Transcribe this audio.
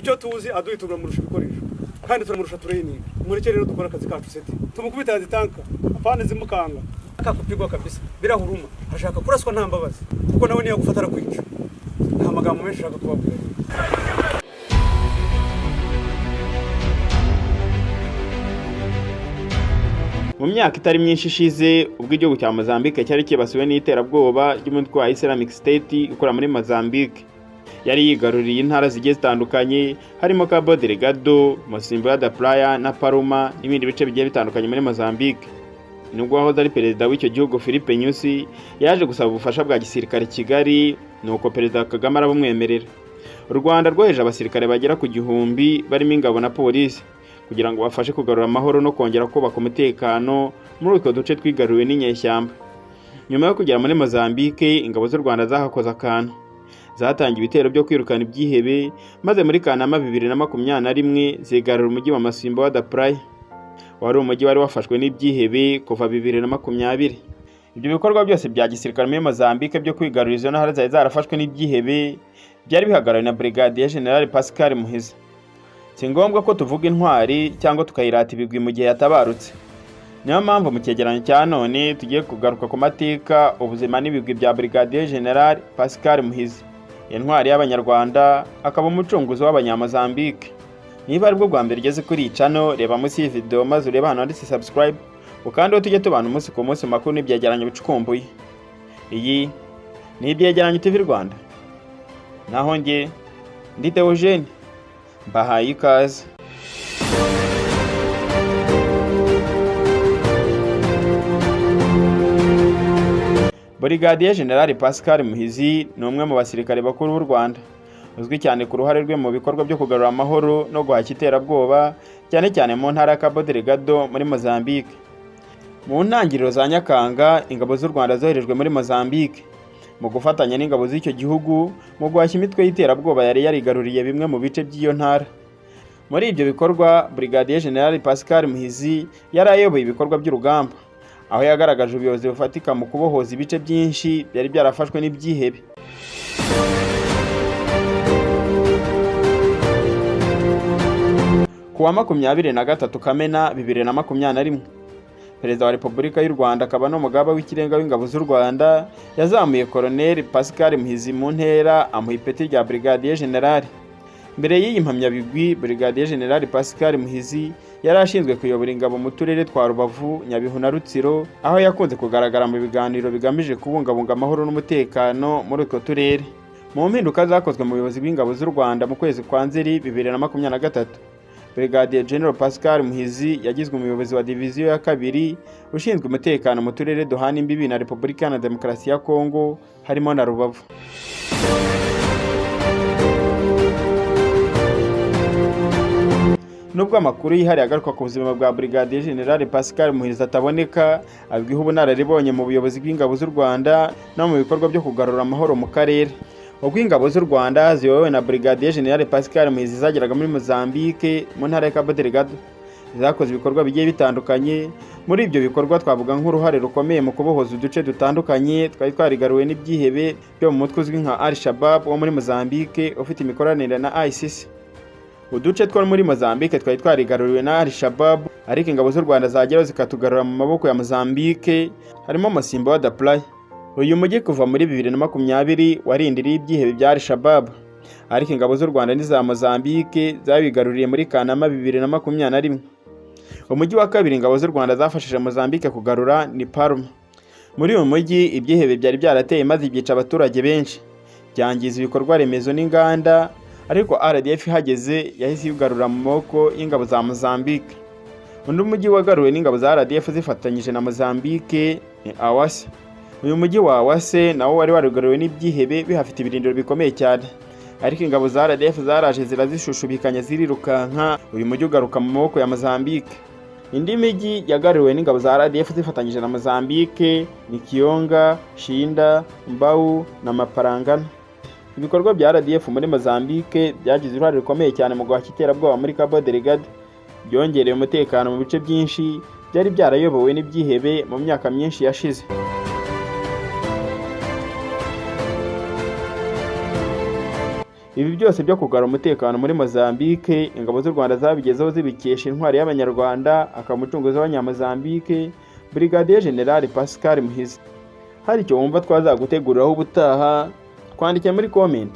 icyo tuzi aduye turamurusha ibikoresho kandi turamurusha training muri rero dukora akazi kacu seti tumukubita zitanka apane zimukanga akakupigwa kabisa bila huruma ashaka kuraswa nta mbabazi kuko nawe niyo gufatara kwica nta magambo menshi ashaka kubabwira. Mu myaka itari myinshi ishize ubwo igihugu cya Mozambique cyari kibasiwe n'iterabwoba ry'umutwe wa Islamic State ukora muri Mozambique, yari yigaruriye intara zigiye zitandukanye harimo Cabo Delgado, Mocimboa da Praia na Palma n'ibindi bice bigiye bitandukanye muri Mozambique. Nubwo wahoze ari perezida w'icyo gihugu Filipe Nyusi yaje gusaba ubufasha bwa gisirikare Kigali, nuko perezida Kagame arabumwemerera. U Rwanda rwoheje abasirikare bagera ku 1000 barimo ingabo na polisi kugira ngo bafashe kugarura amahoro no kongera kubaka umutekano muri utwo duce twigaruriwe n'inyeshyamba. Nyuma yo kugera muri Mozambique, ingabo z'u Rwanda zahakoze akantu, zatangiye ibitero byo kwirukana ibyihebe, maze muri Kanama 2021 zigarura umujyi wa Mocimboa da Praia, wari umujyi wari wafashwe n'ibyihebe kuva 2020. Ibyo bikorwa byose bya gisirikare muri Mozambique byo kwigarurira izo ntara zari zarafashwe n'ibyihebe byari bihagarariwe na Brigadier General Pascal Muhizi. Si ngombwa ko tuvuga intwari cyangwa tukayirata ibigwi mu gihe yatabarutse. Niyo mpamvu mu cyegeranyo cya none tugiye kugaruka ku mateka, ubuzima n'ibigwi bya Brigadier General Pascal Muhizi, intwari y'Abanyarwanda, akaba umucunguzi w'Abanyamozambique. Niba ari bwo bwa mbere ugeze kuri channel, reba munsi iyi video maze ureba hano handitse subscribe, ukandi tujye tubana umunsi ku munsi makuru n'ibyegeranyo bicukumbuye. Iyi ni Ibyegeranyo TV Rwanda, naho nge ndi Theogene bahaye ikaze. Brigadier General Pascal Muhizi ni umwe mu basirikare bakuru b'u Rwanda, uzwi cyane ku ruhare rwe mu bikorwa byo kugarura amahoro no guhashya iterabwoba, cyane cyane mu ntara ya Cabo Delgado muri Mozambique. Mu ntangiriro za Nyakanga, ingabo z'u Rwanda zoherejwe muri Mozambique mu gufatanya n'ingabo z'icyo gihugu mu guhashya imitwe y'iterabwoba yari yarigaruriye bimwe mu bice by'iyo ntara. Muri ibyo bikorwa, Brigadier General Pascal Muhizi yari ayoboye ibikorwa by'urugamba, aho yagaragaje ubuyobozi bufatika mu kubohoza ibice byinshi byari byarafashwe n'ibyihebe. Kuwa 23 Kamena 2021, Perezida wa Repubulika y'u Rwanda akaba n'umugaba w'ikirenga w'ingabo z'u Rwanda yazamuye Colonel Pascal Muhizi mu ntera amuha ipeti rya Brigadier General. Mbere y'iyi mpamyabigwi, Brigadier General Pascal Muhizi yari ashinzwe kuyobora ingabo mu turere twa Rubavu, Nyabihu na Rutsiro, aho yakunze kugaragara mu biganiro bigamije kubungabunga amahoro n'umutekano muri utwo turere. Mu mpinduka zakozwe mu buyobozi bw'ingabo z'u Rwanda mu kwezi kwa Nzeri 2023, Brigadier General Pascal Muhizi yagizwe umuyobozi wa diviziyo ya 2 ushinzwe umutekano mu turere duhana imbibi na Repubulika ya Demokarasi ya Kongo harimo na Rubavu. Nubwo amakuru yihariye agaruka ku buzima bwa Brigadier General Pascal Muhizi ataboneka, azwiho ubunararibonye mu buyobozi bw'ingabo z'u Rwanda no mu bikorwa byo kugarura amahoro mu karere. Ubwo ingabo z'u Rwanda ziyobowe na Brigadier General Pascal Muhizi zageraga muri Mozambique mu ntara ya Cabo Delgado, zakoze ibikorwa bigiye bitandukanye. Muri ibyo bikorwa twavuga nk'uruhare rukomeye mu kubohoza uduce dutandukanye twari twarigaruwe n'ibyihebe byo mu mutwe uzwi nka Al-Shabaab wo muri Mozambique ufite imikoranire na ISIS. Uduce two muri Mozambique twari twarigaruriwe na Al-Shabaab, ariko ingabo z'u Rwanda zageraho zikatugarura mu maboko ya Mozambique, harimo Mocimboa da Praia. Uyu mujyi kuva muri 2020 warindiriye ibyihebe bya Al-Shabaab, ariko ingabo z'u Rwanda n'iza Mozambique zabigaruriye muri Kanama 2021. Umujyi wa kabiri ingabo z'u Rwanda zafashije Mozambique kugarura ni Palma. Muri uyu mujyi ibyihebe byari byarateye maze byica abaturage benshi, byangiza ibikorwa remezo n'inganda, ariko RDF hageze yahise yugarura mu moko y'ingabo za Mozambique. Undi mujyi wagaruwe n'ingabo za RDF zifatanyije na Mozambique ni Awase. Uyu mujyi wa Awase nawo wari warugaruwe n'ibyihebe bihafite ibirindiro bikomeye cyane, ariko ingabo za RDF zaraje zirazishushubikanya zirirukanka, uyu mujyi ugaruka mu moko ya Mozambique. Indi mijyi yagaruwe n'ingabo za RDF zifatanyije na Mozambique ni Kionga, Shinda, Mbau na Maparangana. Ibikorwa bya RDF muri Mozambique byagize uruhare rukomeye cyane mu guhashya iterabwoba muri Cabo Delgado, byongereye umutekano mu bice byinshi byari byarayobowe n'ibyihebe mu myaka myinshi yashize. Ibi byose byo kugarura umutekano muri Mozambique ingabo z'u Rwanda zabigezeho zibikesha intwari y'Abanyarwanda akaba umucunguzi w'Abanyamozambique Brigadier General Pascal Muhizi. Hari icyo wumva twazaguteguriraho ubutaha twandike muri comment.